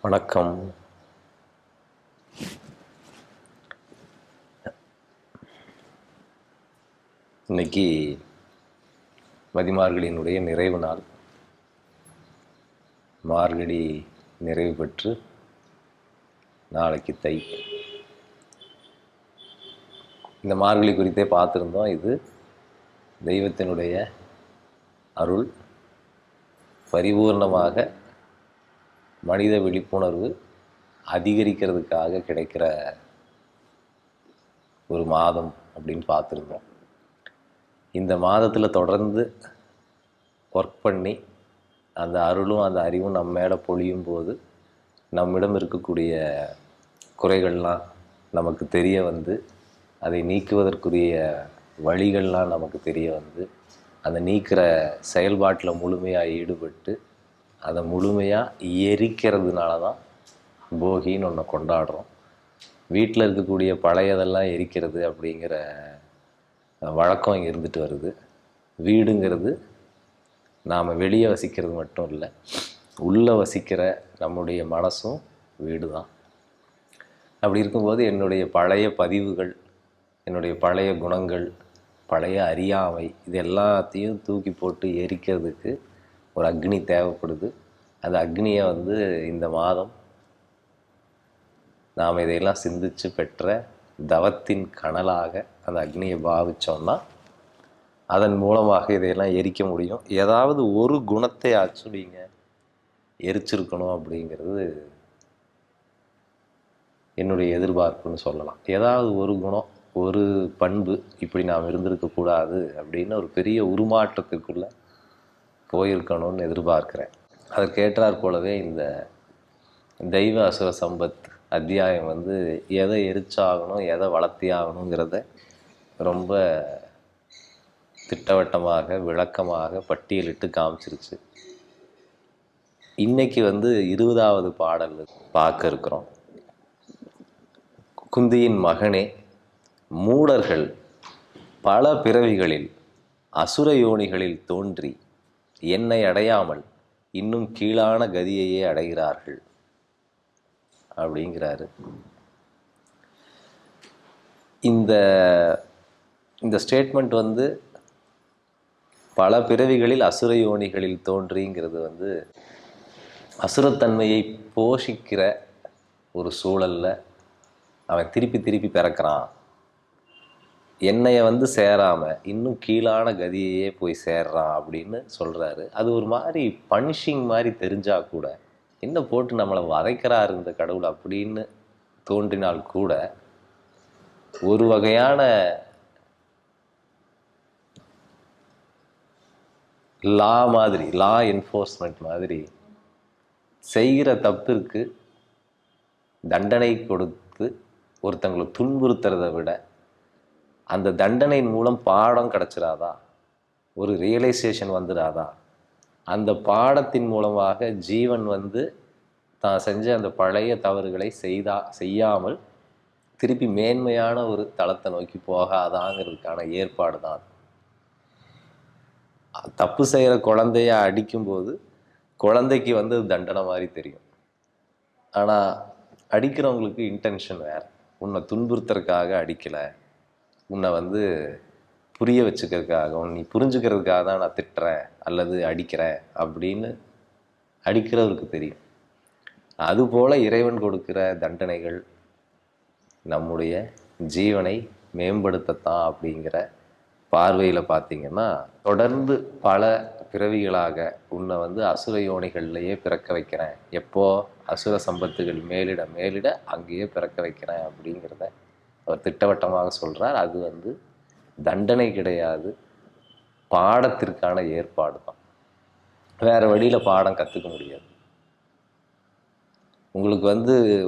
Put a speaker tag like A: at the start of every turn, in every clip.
A: வணக்கம். இன்னைக்கு மதிமார்கழியினுடைய நிறைவு நாள். மார்கழி நிறைவு பெற்று நாளைக்கு தை. இந்த மார்கழி குறித்தே பார்த்துருந்தோம். இது தெய்வத்தினுடைய அருள் பரிபூர்ணமாக மனித விழிப்புணர்வு அதிகரிக்கிறதுக்காக கிடைக்கிற ஒரு மாதம் அப்படின்னு பார்த்துருந்தோம். இந்த மாதத்தில் தொடர்ந்து ஒர்க் பண்ணி அந்த அருளும் அந்த அறிவும் நம்ம மேலே பொழியும் போது நம்மிடம் இருக்கக்கூடிய குறைகள்லாம் நமக்கு தெரிய வந்து அதை நீக்குவதற்குரிய வழிகள்லாம் நமக்கு தெரிய வந்து அந்த நீக்கிற செயல்பாட்டில் முழுமையாக ஈடுபட்டு அதை முழுமையாக எரிக்கிறதுனால தான் போகின்னு ஒன்று கொண்டாடுறோம். வீட்டில் இருக்கக்கூடிய பழையதெல்லாம் எரிக்கிறது அப்படிங்கிற வழக்கம் இங்கே இருந்துட்டு வருது. வீடுங்கிறது நாம் வெளியே வசிக்கிறது மட்டும் இல்லை, உள்ளே வசிக்கிற நம்முடைய மனசும் வீடு தான். அப்படி இருக்கும்போது என்னுடைய பழைய பதிவுகள், என்னுடைய பழைய குணங்கள், பழைய அறியாமை, இது எல்லாத்தையும் தூக்கி போட்டு எரிக்கிறதுக்கு ஒரு அக்னி தேவைப்படுது. அந்த அக்னியை இந்த மாதம் நாம் இதையெல்லாம் சிந்தித்து பெற்ற தவத்தின் கனலாக அந்த அக்னியை பாவித்தோம்னா அதன் மூலமாக இதையெல்லாம் எரிக்க முடியும். ஏதாவது ஒரு குணத்தை ஆச்சும் நீங்கள் எரிச்சிருக்கணும் அப்படிங்கிறது என்னுடைய எதிர்பார்ப்புன்னு சொல்லலாம். ஏதாவது ஒரு குணம், ஒரு பண்பு, இப்படி நாம் இருந்திருக்கக்கூடாது அப்படின்னு ஒரு பெரிய உருமாற்றத்துக்குள்ளே போயிருக்கணும்னு எதிர்பார்க்குறேன். அதற்கேற்றாற் போலவே இந்த தெய்வ அசுர சம்பத் அத்தியாயம் எதை எரிச்சாகணும், எதை வளர்த்தியாகணுங்கிறத ரொம்ப திட்டவட்டமாக விளக்கமாக பட்டியலிட்டு காமிச்சிருச்சு. இன்னைக்கு 20வது பாடல் பார்க்க இருக்கிறோம். குந்தியின் மகனே, மூடர்கள் பல பிறவிகளில் அசுர யோனிகளில் தோன்றி என்னை அடையாமல் இன்னும் கீழான கதியையே அடைகிறார்கள் அப்படிங்கிறாரு. இந்த இந்த ஸ்டேட்மெண்ட் பல பிறவிகளில் அசுர யோனிகளில் தோன்றிங்கிறது அசுரத்தன்மையை போஷிக்கிற ஒரு சூழலில் அவன் திருப்பி திருப்பி பிறக்கிறான். என்னைய சேராமல் இன்னும் கீழான கதியையே போய் சேர்றான் அப்படின்னு சொல்கிறாரு. அது ஒரு மாதிரி பனிஷிங் மாதிரி தெரிஞ்சால் கூட, என்ன போட்டு நம்மளை வதைக்கிறாரு இந்த கடவுள் அப்படின்னு தோன்றினால் கூட, ஒரு வகையான லா என்ஃபோர்ஸ்மெண்ட் மாதிரி செய்கிற தப்பிற்கு தண்டனை கொடுத்து ஒருத்தங்களை துன்புறுத்துறதை விட அந்த தண்டனையின் மூலம் பாடம் கிடச்சிடாதா, ஒரு ரியலைசேஷன் வந்துடாதா, அந்த பாடத்தின் மூலமாக ஜீவன் தான் செஞ்ச அந்த பழைய தவறுகளை செய்யாமல் திருப்பி மேன்மையான ஒரு தளத்தை நோக்கி போகாதாங்கிறதுக்கான ஏற்பாடு தான். தப்பு செய்கிற குழந்தைய அடிக்கும்போது குழந்தைக்கு தண்டனை மாதிரி தெரியும். ஆனால் அடிக்கிறவங்களுக்கு இன்டென்ஷன் வேறு. உன்னை துன்புறுத்துறதுக்காக அடிக்கலை, உன்னை புரிய வச்சுக்கிறதுக்காக, நீ புரிஞ்சுக்கிறதுக்காக தான் நான் திட்டுறேன் அல்லது அடிக்கிறேன் அப்படின்னு அடிக்கிறவருக்கு தெரியும். அதுபோல் இறைவன் கொடுக்கிற தண்டனைகள் நம்முடைய ஜீவனை மேம்படுத்தத்தான் அப்படிங்கிற பார்வையில் பார்த்திங்கன்னா, தொடர்ந்து பல பிறவிகளாக உன்னை அசுர யோனிகள்லையே பிறக்க வைக்கிறேன், எப்போ அசுர சம்பத்துகள் மேலிட மேலிட அங்கேயே பிறக்க வைக்கிறேன் அப்படிங்கிறத அவர் திட்டவட்டமாக சொல்கிறார். அது தண்டனை கிடையாது, பாடத்திற்கான ஏற்பாடு தான். வேறு வழியில் பாடம் கற்றுக்க முடியாது. உங்களுக்கு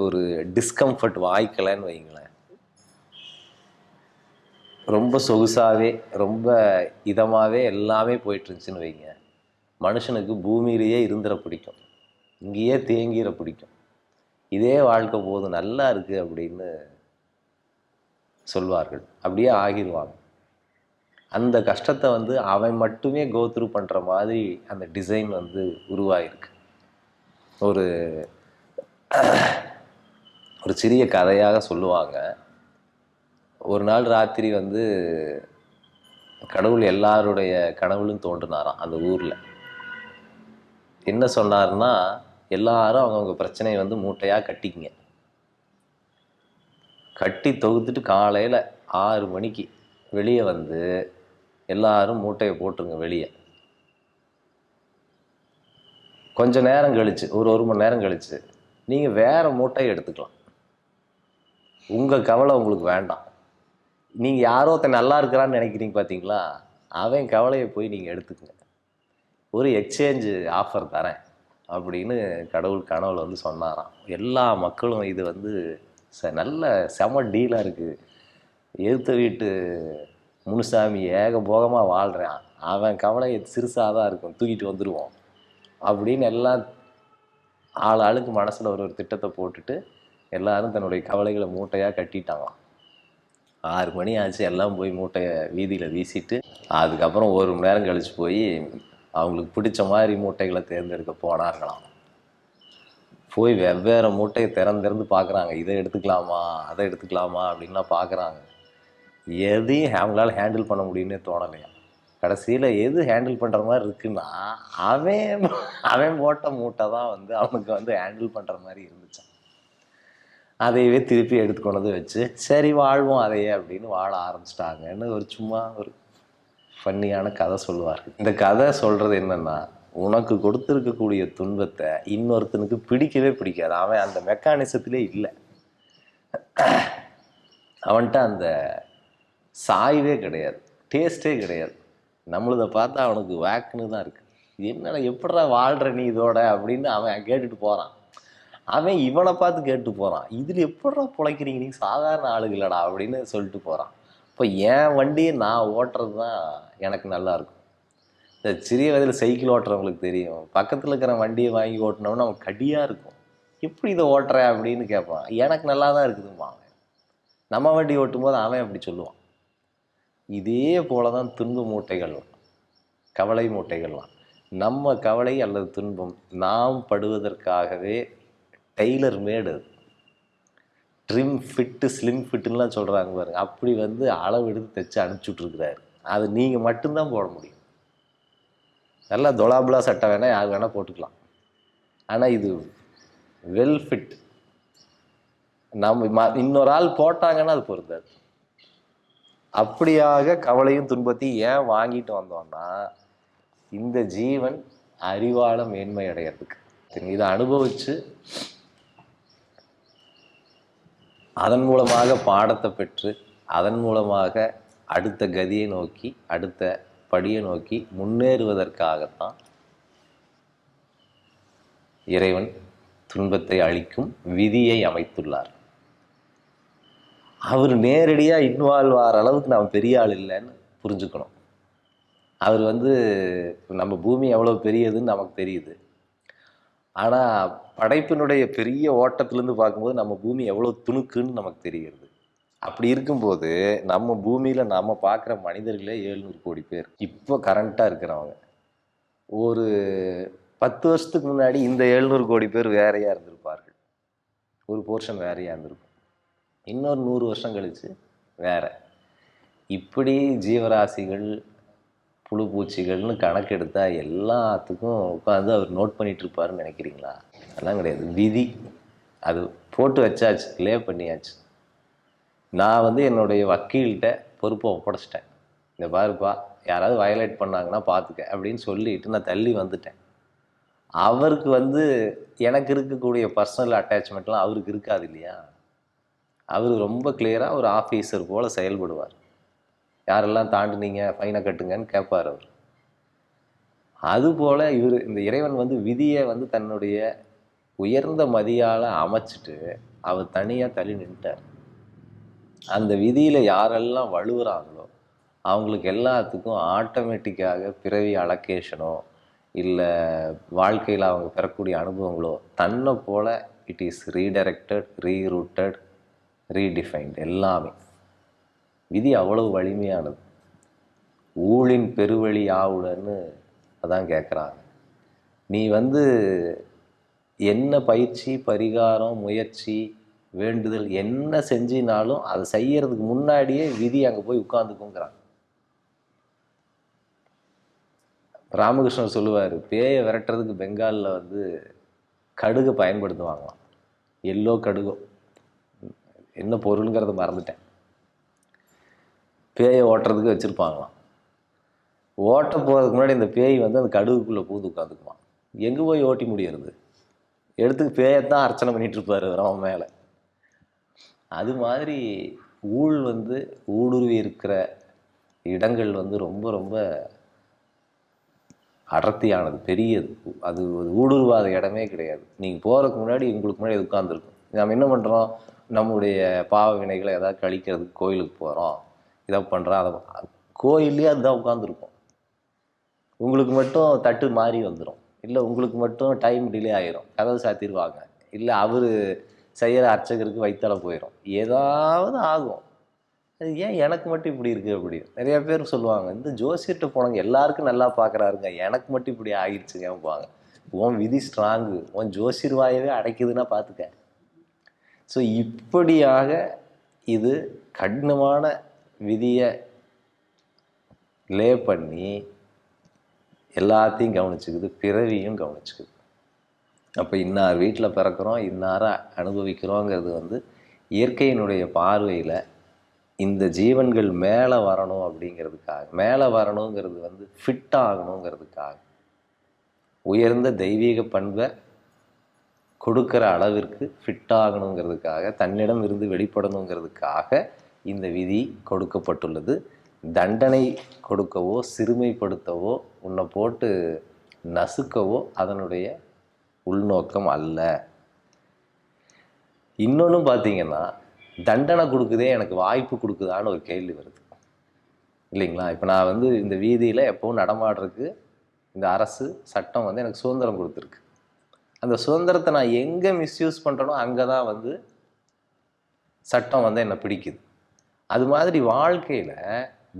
A: ஒரு டிஸ்கம்ஃபர்ட் வாய்க்கலைன்னு வைங்களேன், ரொம்ப சொகுசாகவே ரொம்ப இதமாகவே எல்லாமே போயிட்டுருந்துச்சின்னு வைங்க, மனுஷனுக்கு பூமியிலேயே இருந்துட பிடிக்கும், இங்கேயே தேங்கிட பிடிக்கும். இதே வாழ்க்கை போதும், நல்லா இருக்குது அப்படின்னு சொல்வார்கள். அப்படியே ஆகிடுவாங்க. அந்த கஷ்டத்தை அவன் மட்டுமே கோத்ரூ பண்ணுற மாதிரி அந்த டிசைன் உருவாயிருக்கு. ஒரு ஒரு சிறிய கதையாக சொல்லுவாங்க. ஒரு நாள் ராத்திரி வந்து கடவுள் எல்லாருடைய கனவுலும் தோன்றினாராம் அந்த ஊரில். என்ன சொன்னார்னா, எல்லாரும் அவங்கவுங்க பிரச்சனையை வந்து மூட்டையாக கட்டிக்குங்க. கட்டி தொகுத்துட்டு காலையில் 6 மணிக்கு வெளியே வந்து எல்லாரும் மூட்டையை போட்டுருங்க வெளியே. கொஞ்சம் நேரம் கழிச்சு, ஒரு மணி நேரம் கழிச்சு நீங்கள் வேறு மூட்டையை எடுத்துக்கலாம். உங்கள் கவலை உங்களுக்கு வேண்டாம். நீங்கள் யாரோ ஒருத்தன் நல்லா இருக்கிறான்னு நினைக்கிறீங்க பார்த்தீங்களா, அவன் கவலையை போய் நீங்கள் எடுத்துக்கங்க. ஒரு எக்ஸ்சேஞ்சு ஆஃபர் தரேன் அப்படின்னு கடவுள் கனவுல வந்து சொன்னாராம். எல்லா மக்களும் இது வந்து நல்ல செம டீலாக இருக்குது, எதிர்த்த வீட்டு முனுசாமி ஏகபோகமாக வாழ்கிறான், அவன் கவலை சிறுசாக தான் இருக்கும், தூக்கிட்டு வந்துடுவோம் அப்படின்னு எல்லாம் ஆளுக்கு மனசில் ஒரு திட்டத்தை போட்டுட்டு எல்லாரும் தன்னுடைய கவலைகளை மூட்டையாக கட்டிட்டாங்களாம். 6 மணி ஆச்சு, எல்லாம் போய் மூட்டையை வீதியில் வீசிட்டு அதுக்கப்புறம் 1 மணி நேரம் கழித்து போய் அவங்களுக்கு பிடிச்ச மாதிரி மூட்டைகளை தேர்ந்தெடுக்க போனார்களாம். போய் வெவ்வேறு மூட்டையை திறந்து பார்க்குறாங்க. இதை எடுத்துக்கலாமா அதை எடுத்துக்கலாமா அப்படின்லாம் பார்க்குறாங்க. எதையும் அவங்களால ஹேண்டில் பண்ண முடியும்னே தோணலையா. கடைசியில் எது ஹேண்டில் பண்ணுற மாதிரி இருக்குன்னா, அவன் போட்ட மூட்டை தான் வந்து அவனுக்கு வந்து ஹேண்டில் பண்ணுற மாதிரி இருந்துச்சான். அதையவே திருப்பி எடுத்துக்கொண்டு வச்சு சரி வாழ்வோம் அதையே அப்படின்னு வாழ ஆரம்பிச்சிட்டாங்கன்னு ஒரு சும்மா ஒரு ஃபன்னியான கதை சொல்லுவார்கள். இந்த கதை சொல்கிறது என்னென்னா, உனக்கு கொடுத்துருக்கக்கூடிய துன்பத்தை இன்னொருத்தனுக்கு பிடிக்கவே பிடிக்காது. அவன் அந்த மெக்கானிசத்திலே இல்லை, அவன்கிட்ட அந்த சாய்வே கிடையாது, டேஸ்ட்டே கிடையாது. நம்மளதை பார்த்தா அவனுக்கு வேக்குன்னு தான் இருக்குது. என்னடா எப்படா வாழ்கிற நீ இதோட அப்படின்னு அவன் கேட்டுட்டு போகிறான். அவன் இவனை பார்த்து கேட்டு போகிறான், இதில் எப்படா பிழைக்கிறீங்க, நீ சாதாரண ஆளுகளடா அப்படின்னு சொல்லிட்டு போகிறான். இப்போ என் வண்டியை நான் ஓட்டுறது தான் எனக்கு நல்லாயிருக்கும். இந்த சிறிய வயதில் சைக்கிள் ஓட்டுறவங்களுக்கு தெரியும், பக்கத்தில் இருக்கிற வண்டியை வாங்கி ஓட்டினோம்னா அவன் கடியாக இருக்கும். எப்படி இதை ஓட்டுற அப்படின்னு கேட்பான். எனக்கு நல்லா தான் இருக்குதும்மா அவன். நம்ம வண்டி ஓட்டும் போது அவன் அப்படி சொல்லுவான். இதே போல தான் துன்ப மூட்டைகள், கவலை மூட்டைகள்லாம். நம்ம கவலை அல்லது துன்பம் நாம் படுவதற்காகவே டெய்லர் மேடு, ட்ரிம் ஃபிட்டு ஸ்லிம் ஃபிட்டுலாம் சொல்கிறாங்க பாருங்க, அப்படி வந்து அளவு எடுத்து தைச்சு அனுப்பிச்சுட்ருக்கிறாரு. அது நீங்கள் மட்டும்தான் போட முடியும். நல்லா தொலாபுலா சட்டை வேணால் யார் வேணால் போட்டுக்கலாம். ஆனால் இது வெல் ஃபிட். நம்ம இன்னொரு ஆள் போட்டாங்கன்னா அது பொறுத்தாது. அப்படியாக கவலையும் துன்பத்தையும் ஏன் வாங்கிட்டு வந்தோம்னா, இந்த ஜீவன் அறிவால மேன்மை அடையிறதுக்கு. இதை அனுபவித்து அதன் மூலமாக பாடத்தை பெற்று அதன் மூலமாக அடுத்த கதியை நோக்கி அடுத்த படியை நோக்கி முன்னேறுவதற்காகத்தான் இறைவன் துன்பத்தை அளிக்கும் விதியை அமைத்துள்ளார். அவர் நேரடியாக இன்வால்வ் ஆகிற அளவுக்கு நாம் பெரிய ஆள் இல்லைன்னு புரிஞ்சுக்கணும். அவர் வந்து நம்ம பூமி எவ்வளோ பெரியதுன்னு நமக்கு தெரியுது. ஆனால் படைப்பினுடைய பெரிய ஓட்டத்திலேருந்து பார்க்கும்போது நம்ம பூமி எவ்வளோ துணுக்குன்னு நமக்கு தெரிகிறது. அப்படி இருக்கும்போது நம்ம பூமியில் நம்ம பார்க்குற மனிதர்களே 700 கோடி பேர் இப்போ கரண்ட்டாக இருக்கிறவங்க. ஒரு 10 வருஷத்துக்கு முன்னாடி இந்த 700 கோடி பேர் வேறையாக இருந்திருப்பார்கள், ஒரு போர்ஷன் வேறையாக இருந்திருக்கும். இன்னொரு 100 வருஷம் கழித்து வேற. இப்படி ஜீவராசிகள் புழு பூச்சிகள்னு கணக்கெடுத்தால் எல்லாத்துக்கும் உட்காந்து அவர் நோட் பண்ணிகிட்டு இருப்பாருன்னு நினைக்கிறீங்களா? அதெல்லாம் கிடையாது. விதி அது போட்டு வச்சாச்சு, லே பண்ணியாச்சு. நான் வந்து என்னுடைய வக்கீல்கிட்ட பொறுப்பை ஒப்படைச்சிட்டேன். இந்த பாருப்பா, யாராவது வயலேட் பண்ணாங்கன்னா பார்த்துக்க அப்படின்னு சொல்லிட்டு நான் தள்ளி வந்துட்டேன். அவருக்கு வந்து எனக்கு இருக்கக்கூடிய பர்சனல் அட்டாச்மெண்ட்லாம் அவருக்கு இருக்காது இல்லையா. அவர் ரொம்ப கிளியராக ஒரு ஆஃபீஸர் போல் செயல்படுவார். யாரெல்லாம் தாண்டினீங்க ஃபைனை கட்டுங்கன்னு கேட்பார் அவர். அதுபோல் இந்த இறைவன் வந்து விதியை வந்து தன்னுடைய உயர்ந்த மதியால் அமைச்சிட்டு அவர் தனியாக தள்ளி நின்ட்டார். அந்த விதியில் யாரெல்லாம் வலுவுறாங்களோ அவங்களுக்கு எல்லாத்துக்கும் ஆட்டோமேட்டிக்காக பிறவி அலோகேஷனோ இல்லை வாழ்க்கையில் அவங்க பெறக்கூடிய அனுபவங்களோ தன்னை போல் இட் இஸ் ரீடைரக்டட், ரீரூட்டட், ரீடிஃபைன்ட். எல்லாமே விதி அவ்வளவு வலிமையானது. ஊழின் பெருவழி ஆவுலன்னு அதான் கேட்குறாங்க. நீ வந்து என்ன பயிற்சி, பரிகாரம், முயற்சி, வேண்டுதல் என்ன செஞ்சினாலும் அதை செய்யறதுக்கு முன்னாடியே விதி அங்கே போய் உட்காந்துக்குங்கிறாங்க. ராமகிருஷ்ணர் சொல்லுவார், பேயை விரட்டுறதுக்கு பெங்காலில் வந்து கடுகை பயன்படுத்துவாங்களாம். எல்லோ கடுகோ, என்ன பொருளுங்கிறத மறந்துட்டேன். பேயை ஓட்டுறதுக்கு வச்சுருப்பாங்களாம். ஓட்ட போகிறதுக்கு முன்னாடி இந்த பேய் வந்து அந்த கடுகுக்குள்ளே பூந்து உட்காந்துக்குமா. எங்கே போய் ஓட்டி முடியறது? எடுத்துக்கு பேயத்தான் அர்ச்சனை பண்ணிகிட்டு இருப்பார் அவன் மேலே. அது மாதிரி வந்து ஊடுருவி இருக்கிற இடங்கள் வந்து ரொம்ப ரொம்ப அடர்த்தியானது, பெரியது. அது ஊடுருவாத இடமே கிடையாது. நீங்கள் போகிறதுக்கு முன்னாடி உங்களுக்கு முன்னாடி உட்காந்துருக்கும். நம்ம என்ன பண்ணுறோம், நம்முடைய பாவ வினைகளை ஏதாவது கழிக்கிறதுக்கு கோயிலுக்கு போகிறோம், இதை பண்ணுறோம், அதை கோயிலே அதுதான் உட்காந்துருக்கும். உங்களுக்கு மட்டும் தட்டு மாறி வந்துடும், இல்லை உங்களுக்கு மட்டும் டைம் டிலே ஆகிரும், கதவு சாத்திடுவாங்க, இல்லை அவர் செய்கிற அர்ச்சகருக்கு வைத்தலை போயிடும், ஏதாவது ஆகும். அது ஏன் எனக்கு மட்டும் இப்படி இருக்குது அப்படின்னு நிறைய பேர் சொல்லுவாங்க. இந்த ஜோசியர்கிட்ட போனாங்க, எல்லாருக்கும் நல்லா பார்க்குறாருங்க, எனக்கு மட்டும் இப்படி ஆகிடுச்சுங்கப்பாங்க. உன் விதி ஸ்ட்ராங்கு, உன் ஜோசியர் வாயவே அடைக்குதுன்னா பார்த்துக்க. ஸோ இப்படியாக இது கடினமான விதியை லே பண்ணி எல்லாத்தையும் கவனிச்சுக்குது, பிறவியும் கவனிச்சுக்குது. அப்போ இன்னார் வீட்டில் பிறக்கிறோம், இன்னார அனுபவிக்கிறோங்கிறது வந்து இயற்கையினுடைய பார்வையில் இந்த ஜீவன்கள் மேலே வரணும் அப்படிங்கிறதுக்காக, மேலே வரணுங்கிறது வந்து ஃபிட் ஆகணுங்கிறதுக்காக, உயர்ந்த தெய்வீக பண்பை கொடுக்குற அளவிற்கு ஃபிட் ஆகணுங்கிறதுக்காக, தன்னிடம் இருந்து வெளிப்படணுங்கிறதுக்காக இந்த விதி கொடுக்கப்பட்டுள்ளது. தண்டனை கொடுக்கவோ, சிறுமைப்படுத்தவோ, உன்னை போட்டு நசுக்கவோ அதனுடைய உள்நோக்கம் அல்ல. இன்னொன்று பார்த்தீங்கன்னா, தண்டனை கொடுக்குதே எனக்கு வாய்ப்பு கொடுக்குதான்னு ஒரு கேள்வி வருது இல்லைங்களா? இப்போ நான் வந்து இந்த வீதியில் எப்போவும் நடமாடுறதுக்கு இந்த அரசு சட்டம் வந்து எனக்கு சுதந்திரம் கொடுத்துருக்கு. அந்த சுதந்திரத்தை நான் எங்கே மிஸ்யூஸ் பண்ணுறனோ அங்கே தான் வந்து சட்டம் வந்து என்னை பிடிக்குது. அது மாதிரி வாழ்க்கையில்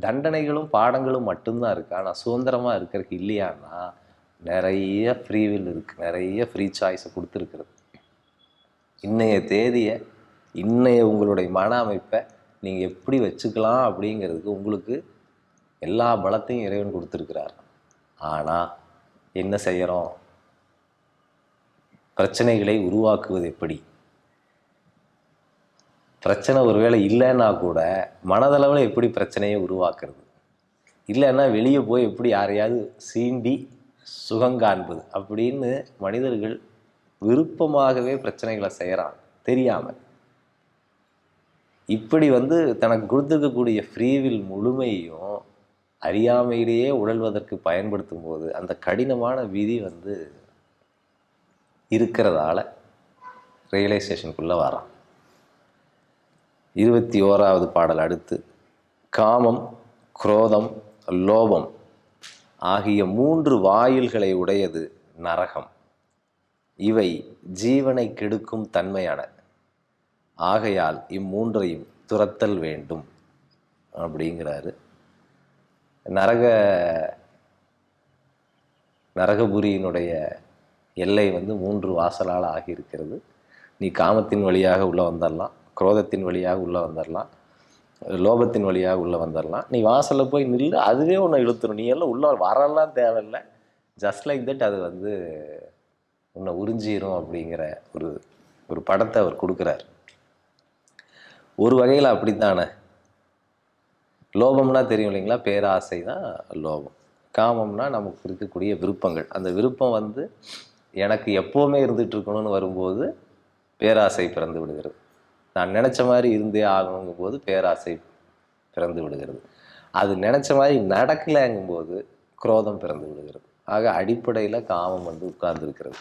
A: தண்டனைகளும் பாடங்களும் மட்டும்தான் இருக்குது. ஆனால் சுதந்திரமாக இருக்கிறதுக்கு இல்லையான்னா நிறைய ஃப்ரீவில் இருக்குது, நிறைய ஃப்ரீ சாய்ஸை கொடுத்துருக்குறது. இன்னைய தேதியை, இன்னைய உங்களுடைய மன அமைப்பை நீங்கள் எப்படி வச்சுக்கலாம் அப்படிங்கிறதுக்கு உங்களுக்கு எல்லா பலத்தையும் இறைவன் கொடுத்துருக்கிறார். ஆனால் என்ன செய்கிறோம்? பிரச்சனைகளை உருவாக்குவது எப்படி? பிரச்சனை ஒருவேளை இல்லைன்னா கூட மனதளவில் எப்படி பிரச்சனையை உருவாக்குறது? இல்லைன்னா வெளியே போய் எப்படி யாரையாவது சீண்டி சுகங்காண்பது அப்படின்னு மனிதர்கள் விருப்பமாகவே பிரச்சனைகளை செய்கிறாங்க தெரியாமல். இப்படி வந்து தனக்கு கொடுத்துருக்கக்கூடிய ஃப்ரீவில் முழுமையும் அறியாமையிலேயே உழல்வதற்கு பயன்படுத்தும் போது அந்த கடினமான விதி வந்து இருக்கிறதால ரியலைசேஷனுக்குள்ளே வரான். 21வது பாடல் அடுத்து, காமம், குரோதம், லோபம் ஆகிய 3 வாயில்களை உடையது நரகம். இவை ஜீவனை கெடுக்கும் தன்மையான, ஆகையால் இம்மூன்றையும் துரத்தல் வேண்டும் அப்படிங்கிறாரு. நரகபுரியினுடைய எல்லை வந்து 3 வாசலால் ஆகியிருக்கிறது. நீ காமத்தின் வழியாக உள்ளே வந்துடலாம், குரோதத்தின் வழியாக உள்ளே வந்துடலாம், லோபத்தின் வழியாக உள்ளே வந்துடலாம். நீ வாசலில் போய் நில்லு, அதுவே ஒன்று இழுத்துரும். நீ எல்லாம் உள்ளே வரலாம் தேவையில்லை, ஜஸ்ட் லைக் தட் அது வந்து உன்னை உறிஞ்சிரும் அப்படிங்கிற ஒரு படத்தை அவர் கொடுக்குறார். ஒரு வகையில் அப்படித்தானே. லோபம்னா தெரியும் இல்லைங்களா, பேராசை தான் லோபம். காமம்னா நமக்கு இருக்கக்கூடிய விருப்பங்கள். அந்த விருப்பம் வந்து எனக்கு எப்போவுமே இருந்துகிட்டு இருக்கணும்னு வரும்போது பேராசை பிறந்து விடுகிறது. நான் நினச்ச மாதிரி இருந்தே ஆகணுங்கும் போது பேராசை பிறந்து விடுகிறது. அது நினச்ச மாதிரி நடக்கலைங்கும்போது குரோதம் பிறந்து விடுகிறது. ஆக அடிப்படையில் காமம் வந்து உட்கார்ந்துருக்கிறது.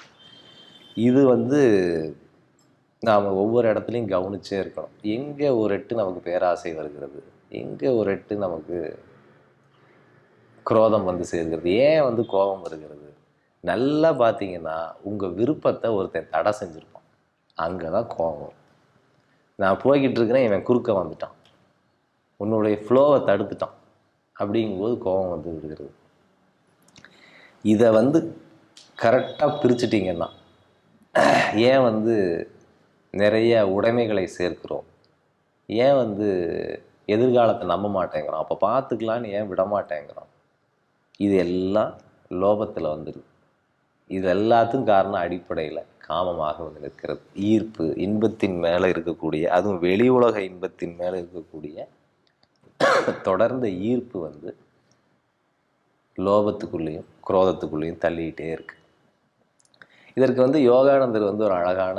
A: இது வந்து நாம் ஒவ்வொரு இடத்துலையும் கவனிச்சே இருக்கணும். எங்கே ஒரு எட்டு நமக்கு பேராசை வருகிறது, எங்கே ஒரு எட்டு நமக்கு குரோதம் வந்து சேர்கிறது, ஏன் வந்து கோபம் வருகிறது. நல்லா பார்த்தீங்கன்னா உங்கள் விருப்பத்தை ஒருத்தன் தடை செஞ்சுருப்பான், அங்கே தான் கோபம். நான் போய்கிட்டு இருக்கிறேன், இவன் குறுக்க வந்துட்டான், உன்னுடைய ஃப்ளோவை தடுத்துட்டான், அப்படிங்கும்போது கோபம் வந்து விடுகிறது. இதை வந்து கரெக்டாக பிரிச்சுட்டிங்கன்னா ஏன் வந்து நிறைய உடைமைகளை சேர்க்கிறோம், ஏன் வந்து எதிர்காலத்தை நம்ப மாட்டேங்கிறோம், அப்போ பார்த்துக்கலான்னு ஏன் விட மாட்டேங்கிறோம்? இது எல்லாம் லோபத்தில் வந்துடுது. இது எல்லாத்துக்கும் காரணம் அடிப்படையில் காமமாக வந்து நிற்கிறது. ஈர்ப்பு, இன்பத்தின் மேலே இருக்கக்கூடிய, அதுவும் வெளி உலக இன்பத்தின் மேலே இருக்கக்கூடிய தொடர்ந்த ஈர்ப்பு வந்து லோபத்துக்குள்ளேயும் குரோதத்துக்குள்ளேயும் தள்ளிக்கிட்டே இருக்கு. இதற்கு வந்து யோகானந்தர் வந்து ஒரு அழகான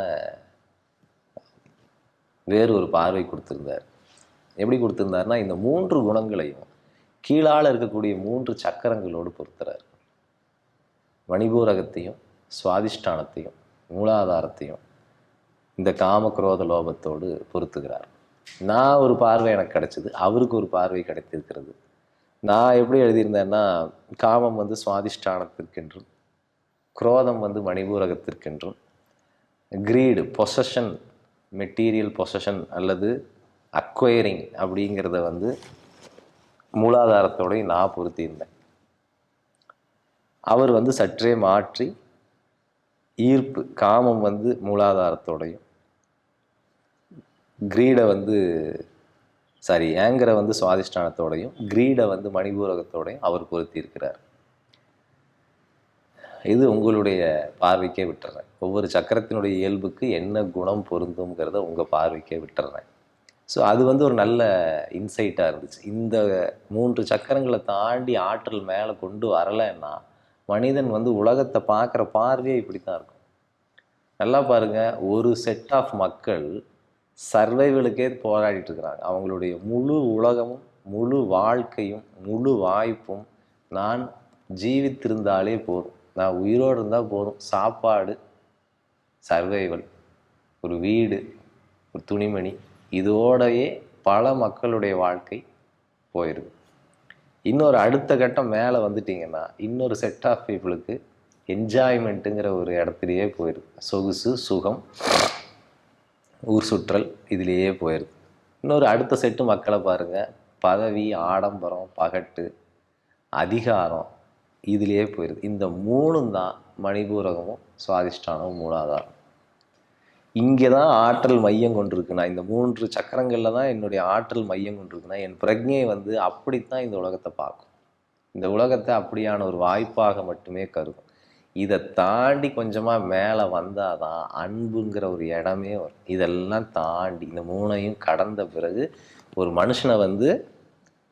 A: வேறு ஒரு பார்வை கொடுத்துருந்தார். எப்படி கொடுத்துருந்தாருன்னா, இந்த 3 குணங்களையும் கீழால் இருக்கக்கூடிய 3 சக்கரங்களோடு பொறுத்துறார். மணிபூரகத்தையும் சுவாதிஷ்டானத்தையும் மூலாதாரத்தையும் இந்த காமக்ரோத லோபத்தோடு பொறுத்துகிறார். நான் ஒரு பார்வை எனக்கு கிடைச்சிது, அவருக்கு ஒரு பார்வை கிடைத்திருக்கிறது. நான் எப்படி எழுதியிருந்தேன்னா, காமம் வந்து சுவாதிஷ்டானத்திற்கென்றும், குரோதம் வந்து மணிபூரகத்திற்கென்றும், கிரீடு பொசஷன், மெட்டீரியல் பொசஷன் அல்லது அக்வயரிங் அப்படிங்கிறத வந்து மூலாதாரத்தோடய நான் பொருத்தியிருந்தேன். அவர் வந்து சற்றே மாற்றி ஈர்ப்பு, காமம் வந்து மூலாதாரத்தோடையும், கிரீடை வந்து ஏங்கரை வந்து சுவாதிஷ்டானத்தோடையும், கிரீடை வந்து மணிபூரகத்தோடையும் அவர் பொருத்தியிருக்கிறார். இது உங்களுடைய பார்வைக்கே விட்டுறேன். ஒவ்வொரு சக்கரத்தினுடைய இயல்புக்கு என்ன குணம் பொருந்துங்கிறத உங்கள் பார்வைக்கே விட்டுறேன். ஸோ அது வந்து ஒரு நல்ல இன்சைட்டாக இருந்துச்சு. இந்த 3 சக்கரங்களை தாண்டி ஆற்றல் மேலே கொண்டு வரலைன்னா மனிதன் வந்து உலகத்தை பார்க்குற பார்வையே இப்படி தான் இருக்கும். நல்லா பாருங்கள், ஒரு செட் ஆஃப் மக்கள் சர்வைவலுக்கே போராடிட்டு இருக்கிறாங்க. அவங்களுடைய முழு உலகமும், முழு வாழ்க்கையும், முழு வாய்ப்பும் நான் ஜீவித்திருந்தாலே போதும், நான் உயிரோடு இருந்தால் போதும், சாப்பாடு, சர்வைவல், ஒரு வீடு, ஒரு துணிமணி, இதோடையே பல மக்களுடைய வாழ்க்கை போயிடுது. இன்னொரு அடுத்த கட்டம் மேலே வந்துட்டிங்கன்னா இன்னொரு செட் ஆஃப் பீப்புளுக்கு என்ஜாய்மெண்ட்டுங்கிற ஒரு இடத்துலையே போயிடுது. சொகுசு, சுகம், ஊர் சுற்றல் இதிலேயே போயிடுது. இன்னொரு அடுத்த செட்டு மக்களை பாருங்கள், பதவி, ஆடம்பரம், பகட்டு, அதிகாரம், இதிலேயே போயிடுது. இந்த 3 தான் மணிபூரகமும் சுவாதிஷ்டானமும் மூலாதாரம். இங்கே தான் ஆற்றல் மையம் கொண்டிருக்குன்னா, இந்த 3 சக்கரங்களில் தான் என்னுடைய ஆற்றல் மையம் கொண்டிருக்குன்னா, என் பிரஜையை வந்து அப்படித்தான் இந்த உலகத்தை பார்க்கும். இந்த உலகத்தை அப்படியான ஒரு வாய்ப்பாக மட்டுமே கருதும். இதை தாண்டி கொஞ்சமாக மேலே வந்தால் தான் அன்புங்கிற ஒரு இடமே வரும். இதெல்லாம் தாண்டி இந்த 3ஐயும் கடந்த பிறகு ஒரு மனுஷனை வந்து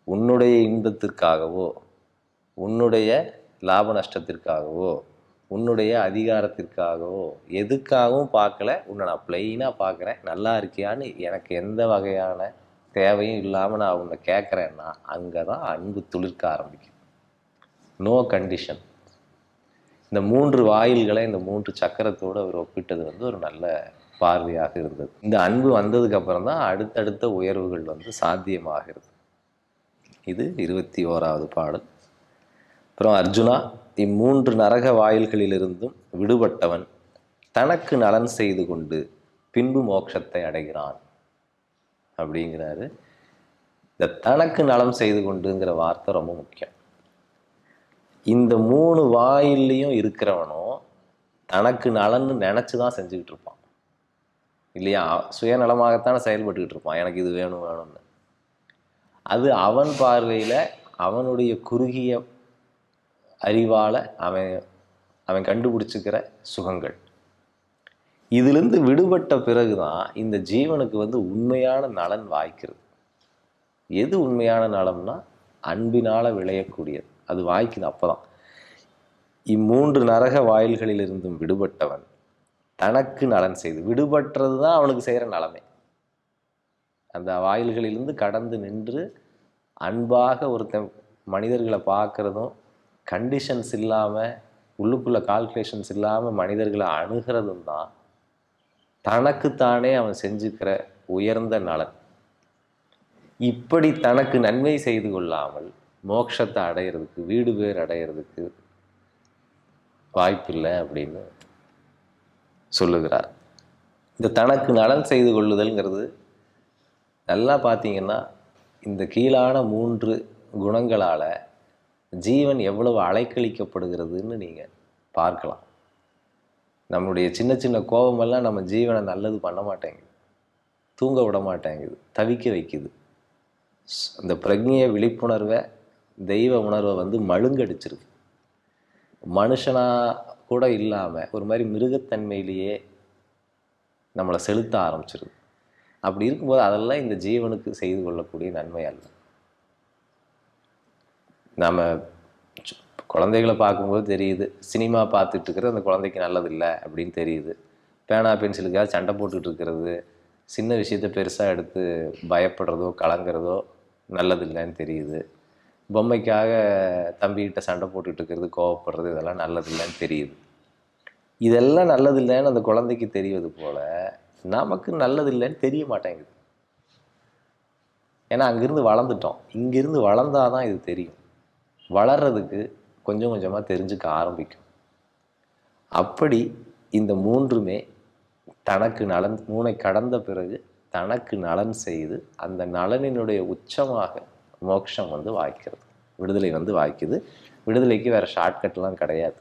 A: உன்னுடைய இன்பத்திற்காகவோ, உன்னுடைய லாப நஷ்டத்திற்காகவோ, உன்னுடைய அதிகாரத்திற்காகவோ எதுக்காகவும் பார்க்கல. உன்னை நான் பிளெயினாக பார்க்குறேன், நல்லா இருக்கியான்னு எனக்கு எந்த வகையான தேவையும் இல்லாமல் நான் உன்னை கேட்குறேன்னா அங்கே தான் அன்பு துளிர்க்க ஆரம்பிக்கும். No condition. இந்த 3 வாயில்களை, இந்த 3 சக்கரத்தோடு அவர் ஒப்பிட்டது வந்து ஒரு நல்ல பார்வையாக இருந்தது. இந்த அன்பு வந்ததுக்கப்புறம் தான் அடுத்தடுத்த உயர்வுகள் வந்து சாத்தியமாகிறது. இது 21வது பாடல். அப்புறம் அர்ஜுனா, இம்மூன்று நரக வாயில்களிலிருந்தும் விடுபட்டவன் தனக்கு நலன் செய்து கொண்டு பின்பு மோட்சத்தை அடைகிறான் அப்படிங்கிறாரு. இந்த தனக்கு நலம் செய்து கொண்டுங்கிற வார்த்தை ரொம்ப முக்கியம். இந்த 3 வாயிலையும் இருக்கிறவனும் தனக்கு நலன்னு நினச்சி தான் செஞ்சுக்கிட்டு இருப்பான் இல்லையா? சுயநலமாகத்தானே செயல்பட்டுக்கிட்டு இருப்பான், எனக்கு இது வேணும் வேணும்னு. அது அவன் பார்வையில் அவனுடைய குறுகிய அறிவால் அவன் கண்டுபிடிச்சிக்கிற சுகங்கள். இதிலிருந்து விடுபட்ட பிறகு தான் இந்த ஜீவனுக்கு வந்து உண்மையான நலன் வாய்க்கிறது. எது உண்மையான நலம்னா அன்பினால் விளையக்கூடியது, அது வாய்க்குது. அப்போ தான் இம்மூன்று நரக வாயில்களிலிருந்தும் விடுபட்டவன் தனக்கு நலன் செய்து, விடுபட்டுறது தான் அவனுக்கு செய்கிற நலமே. அந்த வாயில்களிலிருந்து கடந்து நின்று அன்பாக ஒருத்தன் மனிதர்களை பார்க்குறதும், கண்டிஷன்ஸ் இல்லாமல், உள்ளுக்குள்ளே கால்குலேஷன்ஸ் இல்லாமல் மனிதர்களை அணுகிறதும் தான் தனக்குத்தானே அவன் செஞ்சுக்கிற உயர்ந்த நலன். இப்படி தனக்கு நன்மை செய்து கொள்ளாமல் மோட்சத்தை அடையிறதுக்கு, வீடு பேர் அடையிறதுக்கு வாய்ப்பில்லை அப்படின்னு சொல்லுகிறார். இந்த தனக்கு நலன் செய்து கொள்ளுதல்ங்கிறது நல்லா பார்த்தீங்கன்னா இந்த கீழான 3 குணங்களால் ஜீவன் எவ்வளவு அலைக்கழிக்கப்படுகிறதுன்னு நீங்கள் பார்க்கலாம். நம்மளுடைய சின்ன சின்ன கோபமெல்லாம் நம்ம ஜீவனை நல்லது பண்ண மாட்டேங்குது, தூங்க விட மாட்டேங்குது, தவிக்க வைக்குது. அந்த பிரக்ஞைய, விழிப்புணர்வை, தெய்வ உணர்வை வந்து மழுங்கடிச்சிருக்கு. மனுஷனா கூட இல்லாமல் ஒரு மாதிரி மிருகத்தன்மையிலேயே நம்மளை செலுத்த ஆரம்பிச்சிருது. அப்படி இருக்கும்போது அதெல்லாம் இந்த ஜீவனுக்கு செய்து கொள்ளக்கூடிய நன்மை அல்ல. நாம் குழந்தைகளை பார்க்கும்போது தெரியுது, சினிமா பார்த்துட்டு இருக்கிறது அந்த குழந்தைக்கு நல்லதில்லை அப்படின்னு தெரியுது. பேனா பென்சிலுக்காக சண்டை போட்டுக்கிட்டு இருக்கிறது, சின்ன விஷயத்தை பெருசாக எடுத்து பயப்படுறதோ கலங்கிறதோ நல்லதில்லைன்னு தெரியுது. பொம்மைக்காக தம்பிக்கிட்ட சண்டை போட்டுக்கிட்டு இருக்கிறது, கோவப்படுறது, இதெல்லாம் நல்லதில்லைன்னு தெரியுது. இதெல்லாம் நல்லதில்லைன்னு அந்த குழந்தைக்கு தெரிவது போல் நமக்கு நல்லதில்லைன்னு தெரிய மாட்டேங்குது. ஏன்னா அங்கேருந்து வளர்ந்துட்டோம். இங்கேருந்து வளர்ந்தாதான் இது தெரியும். வளர்றதுக்கு கொஞ்சம் கொஞ்சமாக தெரிஞ்சுக்க ஆரம்பிக்கும். அப்படி இந்த மூன்றுமே தனக்கு நலன், மூனை கடந்த பிறகு தனக்கு நலன் செய்து அந்த நலனினுடைய உச்சமாக மோட்சம் வந்து வாய்க்கிறது, விடுதலை வந்து வாய்க்குது. விடுதலைக்கு வேறு ஷார்ட்கட்லாம் கிடையாது.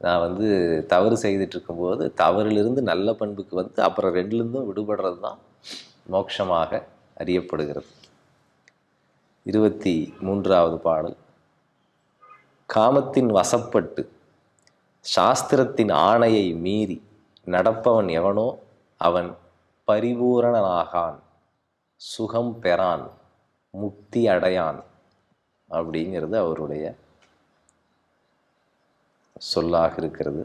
A: நான் வந்து தவறு செய்துட்டு இருக்கும்போது தவறிலிருந்து நல்ல பண்புக்கு வந்து அப்புறம் ரெண்டுலேருந்தும் விடுபடுறது தான் மோட்சமாக அறியப்படுகிறது. 23வது பாடல். காமத்தின் வசப்பட்டு சாஸ்திரத்தின் ஆணையை மீறி நடப்பவன் எவனோ அவன் பரிபூரணனாகான், சுகம் பெறான், முக்தி அடையான் அப்படிங்கிறது அவருடைய சொல்லாக இருக்கிறது.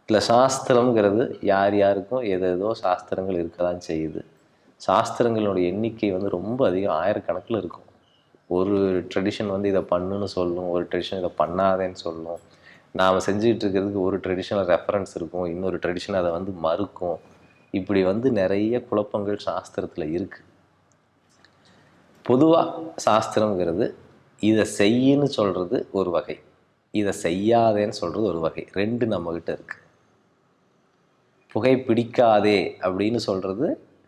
A: இல்லை, சாஸ்திரங்கிறது யார் யாருக்கும் ஏதேதோ சாஸ்திரங்கள் இருக்க தான் செய்யுது. சாஸ்திரங்களுடைய எண்ணிக்கை வந்து ரொம்ப அதிகம், ஆயிரக்கணக்கில் இருக்கும். ஒரு ட்ரெடிஷன் வந்து இதை பண்ணுன்னு சொல்லும், ஒரு ட்ரெடிஷன் இதை பண்ணாதேன்னு சொல்லும். நாம் செஞ்சுக்கிட்டு இருக்கிறதுக்கு ஒரு ட்ரெடிஷனில் ரெஃபரன்ஸ் இருக்கும், இன்னொரு ட்ரெடிஷன் அதை வந்து மறுக்கும். இப்படி வந்து நிறைய குழப்பங்கள் சாஸ்திரத்தில் இருக்குது. பொதுவாக சாஸ்திரங்கிறது இதை செய்யின்னு சொல்கிறது ஒரு வகை, இதை செய்யாதேன்னு சொல்கிறது ஒரு வகை. ரெண்டு நம்மக்கிட்ட இருக்குது. புகை பிடிக்காதே அப்படின்னு சொல்கிறது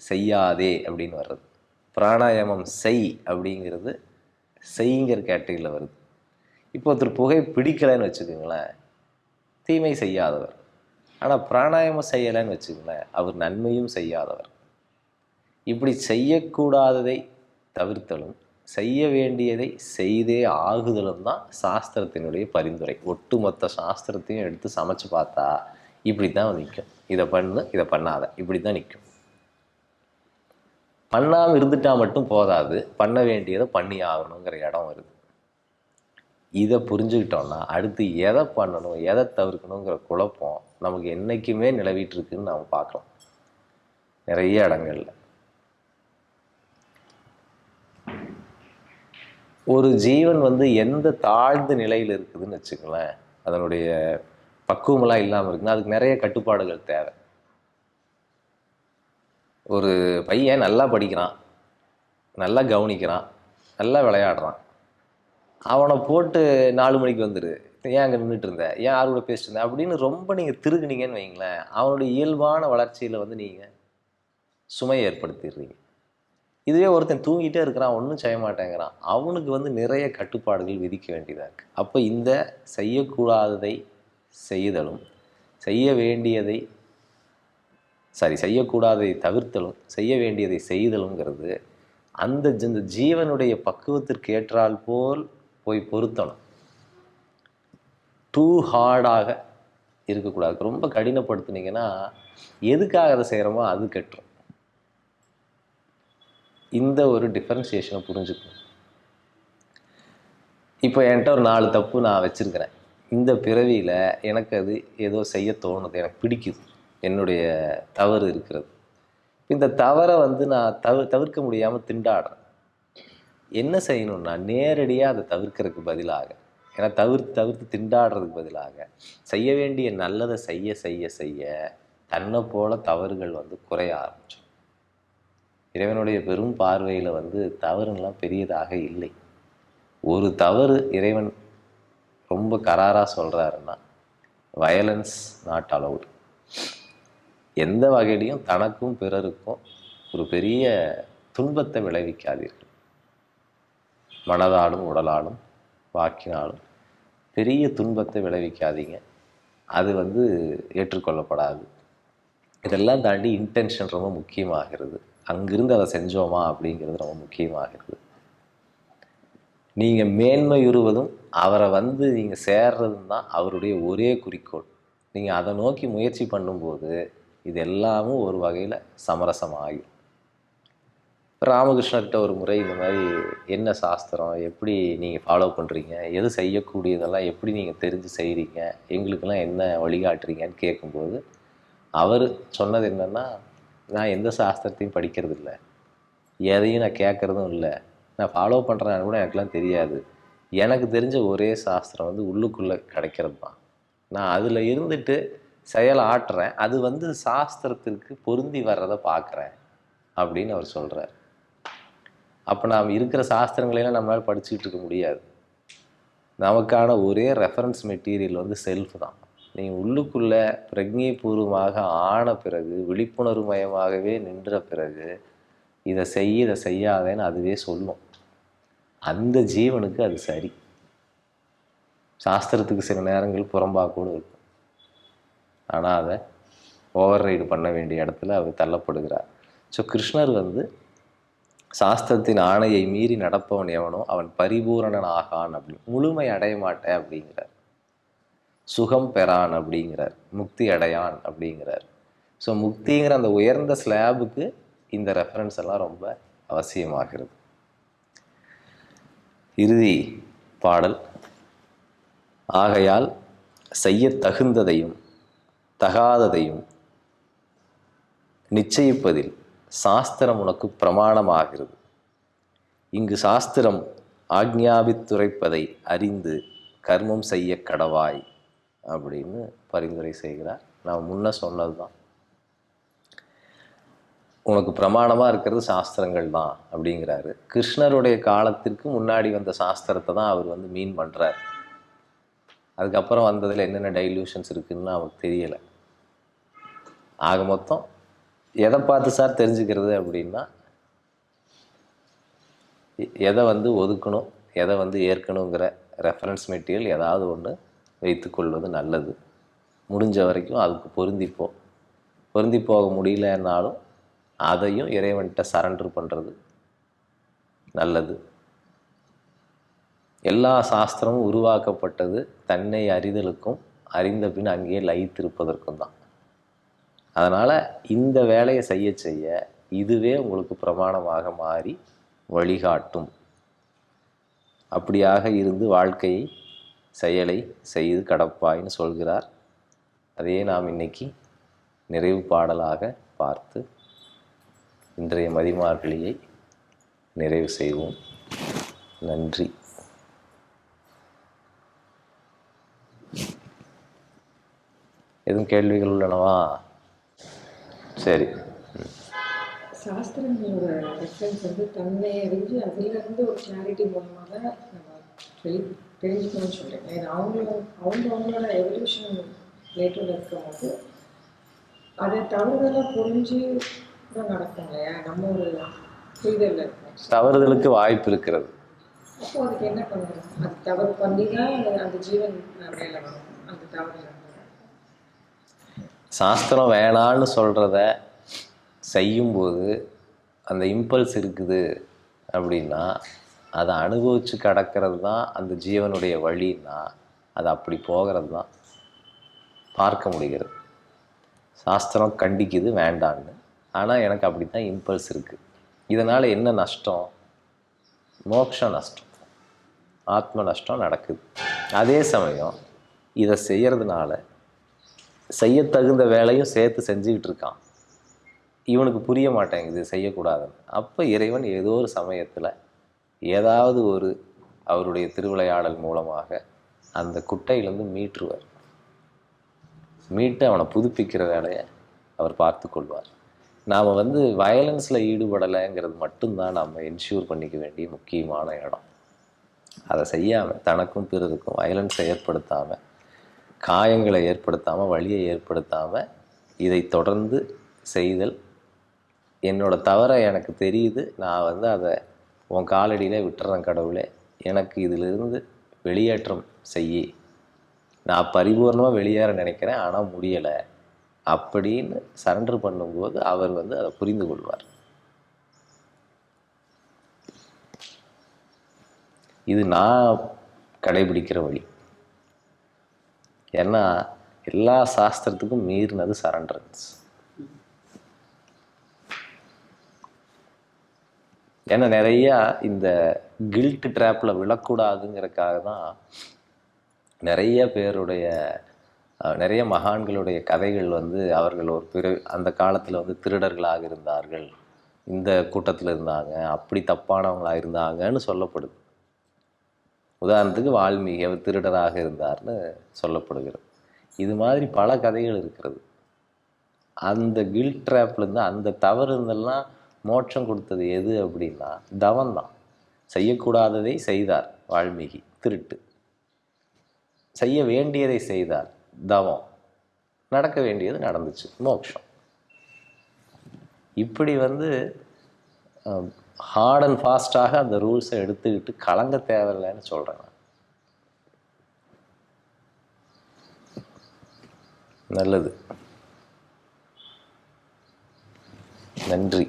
A: செய்யாதே அப்படின்னு வர்றது. பிராணாயாமம் செய் அப்படிங்கிறது செய்ங்கிற கேட்டகரியில் வருது. இப்போ ஒருத்தர் புகை பிடிக்கலைன்னு வச்சுக்கோங்களேன், தீமை செய்யாதவர். ஆனால் பிராணாயாமம் செய்யலைன்னு வச்சுக்கோங்களேன், அவர் நன்மையும் செய்யாதவர். இப்படி செய்யக்கூடாததை தவிர்த்தலும் செய்ய வேண்டியதை செய்தே ஆகுதலும் தான் சாஸ்திரத்தினுடைய பரிந்துரை. ஒட்டுமொத்த சாஸ்திரத்தையும் எடுத்து சமைச்சு பார்த்தா இப்படி தான் நிற்கும். இதை பண்ணு, இதை பண்ணாத, இப்படி தான் நிற்கும். பண்ணாமல் இருந்துட்டால் மட்டும் போதாது, பண்ண வேண்டியதை பண்ணி ஆகணுங்கிற இடம் வருது. இதை புரிஞ்சுக்கிட்டோன்னா அடுத்து எதை பண்ணணும், எதை தவிர்க்கணுங்கிற குழப்பம் நமக்கு என்றைக்குமே நிலவிட்டு இருக்குன்னு நாம் பார்க்கலாம் நிறைய இடங்கள்ல. ஒரு ஜீவன் வந்து எந்த தாழ்ந்த நிலையில் இருக்குதுன்னு வச்சுக்கோங்களேன், அதனுடைய பக்குவமெல்லாம் இல்லாமல் இருக்குன்னா அதுக்கு நிறைய கட்டுப்பாடுகள் தேவை. ஒரு பையன் நல்லா படிக்கிறான், நல்லா கவனிக்கிறான், நல்லா விளையாடுறான். அவனை போட்டு 4 மணிக்கு வந்துடு, ஏன் அங்கே நின்றுட்டு இருந்தேன், ஏன் யார் கூட பேசிட்டு இருந்தேன் அப்படின்னு ரொம்ப நீங்கள் திருகுனீங்கன்னு வைங்களேன், அவனுடைய இயல்பான வளர்ச்சியில் வந்து நீங்கள் சுமை ஏற்படுத்திடுறீங்க. இதுவே ஒருத்தன் தூங்கிட்டே இருக்கிறான், ஒன்றும் செய்ய மாட்டேங்கிறான், அவனுக்கு வந்து நிறைய கட்டுப்பாடுகள் விதிக்க வேண்டியதாக இருக்குது. அப்போ இந்த செய்யக்கூடாததை செய்தலும், செய்யக்கூடாததை தவிர்த்தலும், செய்ய வேண்டியதை செய்தலுங்கிறது அந்த ஜீவனுடைய பக்குவத்திற்கு ஏற்றால் போல் போய் பொருத்தணும். டூ ஹார்டாக இருக்கக்கூடாது. ரொம்ப கடினப்படுத்துனீங்கன்னா எதுக்காக அதை செய்கிறோமோ அது கெட்டுரும். இந்த ஒரு டிஃபரன்சியேஷனை புரிஞ்சுக்கணும். இப்போ என்கிட்ட ஒரு 4 தப்பு நான் வச்சுருக்கிறேன். இந்த பிறவியில் எனக்கு அது ஏதோ செய்ய தோணுது, எனக்கு பிடிக்குது, என்னுடைய தவறு இருக்கிறது. இந்த தவறை வந்து நான் தவிர்க்க முடியாமல் திண்டாடுறேன். என்ன செய்யணும்னா நேரடியாக அதை தவிர்க்கிறதுக்கு பதிலாக, ஏன்னா தவிர்த்து திண்டாடுறதுக்கு பதிலாக செய்ய வேண்டிய நல்லதை செய்ய செய்ய செய்ய தன்னை போல தவறுகள் வந்து குறைய ஆரம்பிச்சோம். இறைவனுடைய பெரும் பார்வையில் வந்து தவறுலாம் பெரியதாக இல்லை. ஒரு தவறு இறைவன் ரொம்ப கராராக சொல்கிறாருன்னா, வயலன்ஸ் நாட் அலவுட். எந்த வகையிலையும் தனக்கும் பிறருக்கும் ஒரு பெரிய துன்பத்தை விளைவிக்காதீர்கள். மனதாலும் உடலாலும் வாக்கினாலும் பெரிய துன்பத்தை விளைவிக்காதீங்க. அது வந்து ஏற்றுக்கொள்ளப்படாது. இதெல்லாம் தாண்டி இன்டென்ஷன் ரொம்ப முக்கியமாகிறது. அங்கிருந்து அதை செஞ்சோமா அப்படிங்கிறது ரொம்ப முக்கியமாகிறது. நீங்கள் மேன்மையுறுவதும் அவரை வந்து நீங்கள் சேர்றதும் தான் அவருடைய ஒரே குறிக்கோள். நீங்கள் அதை நோக்கி முயற்சி பண்ணும்போது இது எல்லாமும் ஒரு வகையில் சமரசம் ஆகும். ராமகிருஷ்ணர்கிட்ட ஒரு முறை இந்த மாதிரி என்ன சாஸ்திரம், எப்படி நீங்கள் ஃபாலோ பண்ணுறீங்க, எது செய்யக்கூடியதெல்லாம் எப்படி நீங்கள் தெரிஞ்சு செய்கிறீங்க, எங்களுக்கெல்லாம் என்ன வழிகாட்டுறீங்கன்னு கேட்கும்போது அவர் சொன்னது என்னென்னா, நான் எந்த சாஸ்திரத்தையும் படிக்கிறது இல்லை, எதையும் நான் கேட்குறதும் இல்லை, நான் ஃபாலோ பண்ணுறேன்னு கூட எனக்குலாம் தெரியாது. எனக்கு தெரிஞ்ச ஒரே சாஸ்திரம் வந்து உள்ளுக்குள்ளே கிடைக்கிறது தான். நான் அதில் இருந்துட்டு செயல் ஆட்டுறேன், அது வந்து சாஸ்திரத்திற்கு பொருந்தி வர்றதை பார்க்குறேன் அப்படின்னு அவர் சொல்கிறார். அப்போ நாம் இருக்கிற சாஸ்திரங்களையெல்லாம் நம்மளால் படிச்சுக்கிட்டு இருக்க முடியாது. நமக்கான ஒரே ரெஃபரன்ஸ் மெட்டீரியல் வந்து செல்ஃப் தான். நீங்கள் உள்ளுக்குள்ளே பிரஜைபூர்வமாக ஆன பிறகு, விழிப்புணர்வு மயமாகவே நின்ற பிறகு இதை செய்ய இதை செய்யாதேன்னு அதுவே சொல்லும். அந்த ஜீவனுக்கு அது சரி. சாஸ்திரத்துக்கு சில நேரங்கள் புறம்பாக கூட இருக்கும். ஆனால் அதை ஓவர் ரைடு பண்ண வேண்டிய இடத்துல அவர் தள்ளப்படுகிறார். ஸோ கிருஷ்ணர் வந்து சாஸ்திரத்தின் ஆணையை மீறி நடப்பவன் எவனோ அவன் பரிபூரணன் ஆகான் அப்படின்னு, முழுமை அடைய மாட்டேன் அப்படிங்கிறார். சுகம் பெறான் அப்படிங்கிறார், முக்தி அடையான் அப்படிங்கிறார். ஸோ முக்திங்கிற அந்த உயர்ந்த ஸ்லாபுக்கு இந்த ரெஃபரன்ஸ் எல்லாம் ரொம்ப அவசியமாகிறது. இறுதி பாடல். ஆகையால் செய்ய தகுந்ததையும் தகாததையும் நிச்சயிப்பதில் சாஸ்திரம் உனக்கு பிரமாணமாகிறது. இங்கு சாஸ்திரம் ஆக்ஞாபித்துரைப்பதை அறிந்து கர்மம் செய்ய கடவாய் அப்படின்னு பரிந்துரை செய்கிறார். நான் முன்ன சொன்னது தான், உனக்கு பிரமாணமாக இருக்கிறது சாஸ்திரங்கள் தான் அப்படிங்கிறாரு. கிருஷ்ணருடைய காலத்திற்கு முன்னாடி வந்த சாஸ்திரத்தை தான் அவர் வந்து மீன் பண்ணுறார். அதுக்கப்புறம் வந்ததில் என்னென்ன டைல்யூஷன்ஸ் இருக்குதுன்னு அவருக்கு தெரியலை. ஆக மொத்தம் எதை பார்த்து சார் தெரிஞ்சுக்கிறது அப்படின்னா, எதை வந்து ஒதுக்கணும், எதை வந்து ஏற்கணுங்கிற ரெஃபரன்ஸ் மெட்டீரியல் ஏதாவது ஒன்று வைத்துக்கொள்வது நல்லது. முடிஞ்ச வரைக்கும் அதுக்கு பொருந்தி போக முடியலன்னாலும் அதையும் இறைவன்கிட்ட சரண்டர் பண்ணுறது நல்லது. எல்லா சாஸ்திரமும் உருவாக்கப்பட்டது தன்னை அறிதலுக்கும் அறிந்த பின் அங்கேயே லயித்திருப்பதற்கும் தான். அதனால் இந்த வேலையை செய்ய இதுவே உங்களுக்கு பிரமாணமாக மாறி வழிகாட்டும். அப்படியாக இருந்து வாழ்க்கையை செயலை செய்து கடப்பாயின்னு சொல்கிறார். அதையே நாம் இன்னைக்கு நிறைவு பாடலாக பார்த்து இன்றைய மதிமார்கழியை நிறைவு செய்வோம். நன்றி. எதுவும் கேள்விகள் உள்ளனவா? சரி.
B: சாஸ்திரங்களோட ரெஃபரன்ஸ் வந்து தன்னை அறிஞ்சு அதிலிருந்து ஒரு கிளாரிட்டி மூலமாக நம்ம தெரிஞ்சுக்கணும்னு சொல்கிறேன். ஏன்னா அவங்களோட எவல்யூஷன் லேட்டரில் இருக்கும்போது அதை தவறுதலாக புரிஞ்சு தான் நடக்கும் இல்லையா? நம்ம ஒரு புரிதலில் இருக்கோம்,
A: தவறுதலுக்கு வாய்ப்பு இருக்கிறது.
B: அப்போ அதுக்கு என்ன பண்ணணும்? அது தவறு பண்ணி தான் அந்த ஜீவன் மேலே வரும். அந்த தவறு
A: சாஸ்திரம் வேணான்னு சொல்கிறத செய்யும்போது அந்த இம்பல்ஸ் இருக்குது அப்படின்னா அதை அனுபவித்து கடக்கிறது தான் அந்த ஜீவனுடைய வழின்னா அது அப்படி போகிறது தான் பார்க்க முடிகிறது. சாஸ்திரம் கண்டிக்குது வேண்டான்னு, ஆனால் எனக்கு அப்படி தான் இம்பல்ஸ் இருக்குது. இதனால் என்ன நஷ்டம்? மோட்ச நஷ்டம், ஆத்ம நஷ்டம் நடக்குது. அதே சமயம் இதை செய்கிறதுனால செய்ய தகுந்த வேலையும் சேர்த்து செஞ்சுக்கிட்டு இருக்கான். இவனுக்கு புரிய மாட்டேங்குது செய்யக்கூடாதுன்னு. அப்போ இறைவன் ஏதோ ஒரு சமயத்தில் ஏதாவது ஒரு அவருடைய திருவிளையாடல் மூலமாக அந்த குட்டையிலேருந்து மீட்டுருவார். மீட்டு அவனை புதுப்பிக்கிற வேலையை அவர் பார்த்து கொள்வார். நாம் வந்து வயலன்ஸில் ஈடுபடலைங்கிறது மட்டும்தான் நம்ம என்ஷூர் பண்ணிக்க வேண்டிய முக்கியமான இடம். அதை செய்யாமல் தனக்கும் பிறருக்கும் வயலன்ஸை ஏற்படுத்தாமல், காயங்களை ஏற்படுத்தாமல், வலியை ஏற்படுத்தாமல் இதை தொடர்ந்து செய்தல். என்னோட தவறை எனக்கு தெரியுது, நான் வந்து அதை உன் காலடியில் விட்டுறேன் கடவுளே, எனக்கு இதிலிருந்து வெளியேற்றம் செய்யி நான் பரிபூர்ணமாக வெளியேற நினைக்கிறேன், ஆனால் முடியலை அப்படின்னு சரண்டர் பண்ணும்போது அவர் வந்து அதை புரிந்து கொள்வார். இது நான் கடைபிடிக்கிற வழி. ஏன்னா எல்லா சாஸ்திரத்துக்கும் மீறினது சரண்டரன்ஸ். ஏன்னா நிறையா இந்த கில்ட் ட்ராப்பில் விழக்கூடாதுங்கிறதுக்காக தான் நிறைய பேருடைய நிறைய மகான்களுடைய கதைகள் வந்து அவர்கள் ஒரு அந்த காலத்தில் வந்து திருடர்களாக இருந்தார்கள், இந்த கூட்டத்தில் இருந்தாங்க, அப்படி தப்பானவங்களாக இருந்தாங்கன்னு சொல்லப்படுது. உதாரணத்துக்கு வால்மீகி அவர் திருடராக இருந்தார்னு சொல்லப்படுகிறது. இது மாதிரி பல கதைகள் இருக்கிறது. அந்த கில்ட் ட்ராப்லேருந்து அந்த தவறு இருந்தெல்லாம் மோட்சம் கொடுத்தது எது அப்படின்னா தவம்தான். செய்யக்கூடாததை செய்தார் வால்மீகி, திருட்டு. செய்ய வேண்டியதை செய்தார், தவம். நடக்க வேண்டியது நடந்துச்சு, மோட்சம். இப்படி வந்து ஹார்ட் அண்ட் ஃபாஸ்ட்டாக அந்த ரூல்ஸை எடுத்துக்கிட்டு கலங்க தேவையில்லைன்னு சொல்கிறேன் நான். நல்லது. நன்றி.